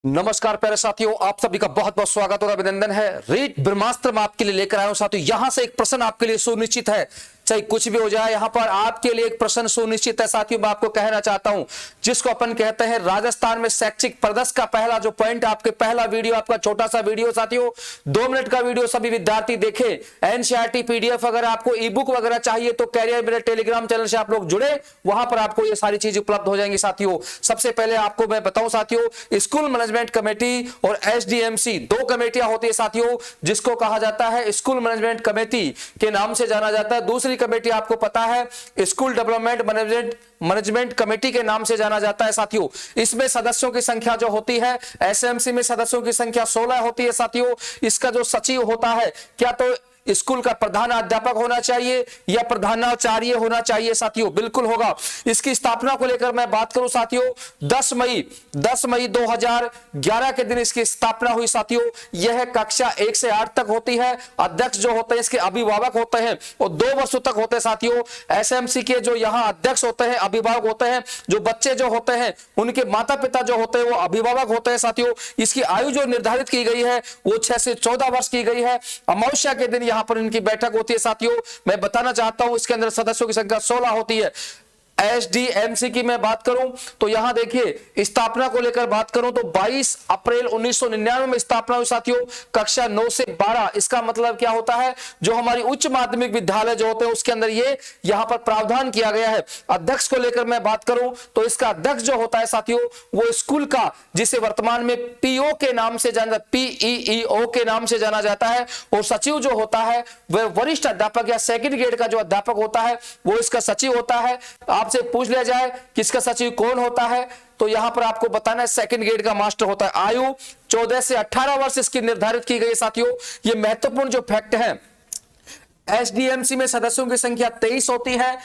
नमस्कार प्यारे साथियों, आप सभी का बहुत बहुत स्वागत और अभिनंदन है। रीट ब्रह्मास्त्र में आपके लिए लेकर आया हूं साथियों। यहां से एक प्रश्न आपके लिए सुनिश्चित है, चाहे कुछ भी हो जाए, यहां पर आपके लिए एक प्रश्न सुनिश्चित है साथियों। मैं आपको कहना चाहता हूं, जिसको अपन कहते हैं राजस्थान में शैक्षिक प्रदर्शन का पहला जो पॉइंट, आपके पहला वीडियो, आपका छोटा सा वीडियो साथियों, 2 मिनट का वीडियो सभी विद्यार्थी देखे। एनसीईआरटी पीडीएफ अगर आपको ई बुक वगैरह चाहिए तो कैरियर मेरे टेलीग्राम चैनल से आप लोग जुड़े, वहां पर आपको ये सारी चीज उपलब्ध हो जाएंगी साथियों। सबसे पहले आपको मैं बताऊं साथियों, स्कूल मैनेजमेंट कमेटी और एसडीएमसी 2 कमेटियां होती है साथियों, जिसको कहा जाता है स्कूल मैनेजमेंट कमेटी के नाम से जाना जाता है। दूसरी कमेटी आपको पता है स्कूल डेवलपमेंट मैनेजमेंट कमेटी के नाम से जाना जाता है साथियों। इसमें सदस्यों की संख्या जो होती है, एसएमसी में सदस्यों की संख्या 16 होती है साथियों। इसका जो सचिव होता है, क्या तो स्कूल का प्रधानाध्यापक होना चाहिए या प्रधानाचार्य होना चाहिए साथियों? बिल्कुल होगा। इसकी स्थापना को लेकर मैं बात करूं साथियों, 10 मई 2011 के दिन इसकी स्थापना हुई साथियों। यह कक्षा 1 से 8 तक होती है। अध्यक्ष जो होते हैं, इसके अभिभावक होते हैं और 2 वर्षों तक होते हैं साथियों। एसएमसी के जो यहाँ अध्यक्ष होते हैं, अभिभावक होते हैं, जो बच्चे जो होते हैं उनके माता पिता जो होते हैं वो अभिभावक होते हैं साथियों। इसकी आयु जो निर्धारित की गई है वो 6 से 14 वर्ष की गई है। अमावस्या के दिन यहां पर इनकी बैठक होती है साथियों। मैं बताना चाहता हूं, इसके अंदर सदस्यों की संख्या 16 होती है। एसडीएमसी की मैं बात करूं तो यहां देखिए, स्थापना को लेकर बात करूं तो 22 अप्रैल 1999 में स्थापना हुई साथियों। कक्षा 9 से 12, इसका मतलब क्या होता है, जो हमारी उच्च माध्यमिक विद्यालय जो होते हैं उसके अंदर ये यहां पर प्रावधान किया गया है। अध्यक्ष को लेकर मैं बात करूं तो इसका अध्यक्ष जो होता है साथियों, वो स्कूल का, जिसे वर्तमान में पीओ के नाम से जाना, पीईओ के नाम से जाना जाता है। और सचिव जो होता है वह वरिष्ठ अध्यापक या सेकंड ग्रेड का जो अध्यापक होता है वो इसका सचिव होता है। आपसे पूछ लिया जाए किसका सचिव कौन होता है, तो यहां पर आपको बताना है सेकंड ग्रेड का मास्टर होता है। आयु 14 से 18 वर्ष इसकी निर्धारित की गई साथियों। ये महत्वपूर्ण जो फैक्ट है। एसडीएमसी में सदस्यों की संख्या 23 होती है।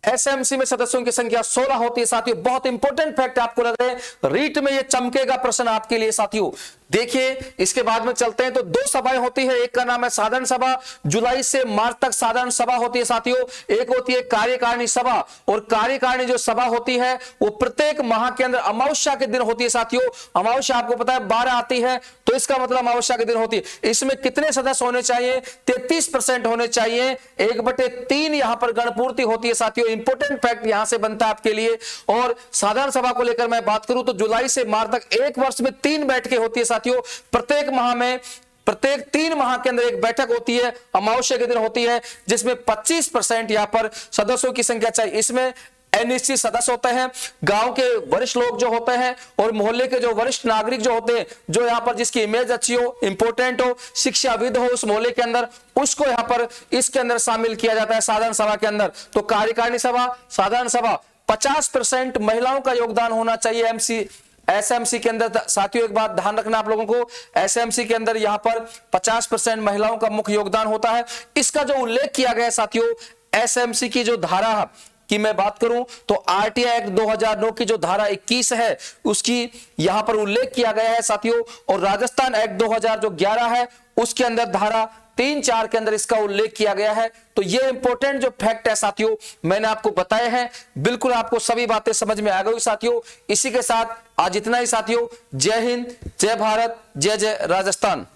एसएमसी में सदस्यों की संख्या 16 होती है साथियों। बहुत इंपॉर्टेंट फैक्ट आपको लग रहे हैं, रीट में ये चमकेगा प्रश्न आपके लिए साथियों। देखिए, इसके बाद में चलते हैं तो 2 सभाएं होती है। एक का नाम है साधारण सभा, जुलाई से मार्च तक साधारण सभा होती है साथियों। एक होती है कार्यकारिणी सभा, और कार्यकारिणी जो सभा होती है वो प्रत्येक माह के अंदर अमावस्या के दिन होती है साथियों। अमावस्या आपको पता है 12 आती है, तो इसका मतलब अमावस्या के दिन होती है। इसमें कितने सदस्य होने चाहिए? 33% होने चाहिए। 1/3 यहां पर गणपूर्ति होती है साथियों। इंपॉर्टेंट फैक्ट यहां से बनता है आपके लिए। और साधारण सभा को लेकर मैं बात करूं तो जुलाई से मार्च तक 1 वर्ष में 3 बैठकें होती है साथियों। प्रत्येक माह में, प्रत्येक 3 माह के अंदर एक बैठक होती है, अमावस्या के दिन होती है, जिसमें 25% यहां पर सदस्यों की संख्या चाहिए। इसमें निश्चित सदस्य होते हैं, गांव के वरिष्ठ लोग जो होते हैं और मोहल्ले के जो वरिष्ठ नागरिक जो होते हैं, जो यहाँ पर जिसकी इमेज अच्छी हो, इंपोर्टेंट हो, शिक्षाविद हो उस मोहल्ले के अंदर, उसको यहाँ पर इसके अंदर शामिल किया जाता है साधारण सभा के अंदर। तो कार्यकारिणी सभा, साधारण सभा, 50% महिलाओं का योगदान होना चाहिए। एसएमसी के अंदर साथियों एक बात ध्यान रखना आप लोगों को, एसएमसी के अंदर यहां पर 50% महिलाओं का मुख्य योगदान होता है। इसका जो उल्लेख किया गया है साथियों, एसएमसी की जो धारा की मैं बात करूं तो आरटीआई एक्ट 2009 की जो धारा 21 है उसकी यहां पर उल्लेख किया गया है साथियों। और राजस्थान एक्ट 2011 है, उसके अंदर धारा 3-4 के अंदर इसका उल्लेख किया गया है। तो ये इंपॉर्टेंट जो फैक्ट है साथियों मैंने आपको बताए हैं। बिल्कुल आपको सभी बातें समझ में आ गई साथियों। इसी के साथ आज इतना ही साथियों। जय हिंद, जय भारत, जय जय राजस्थान।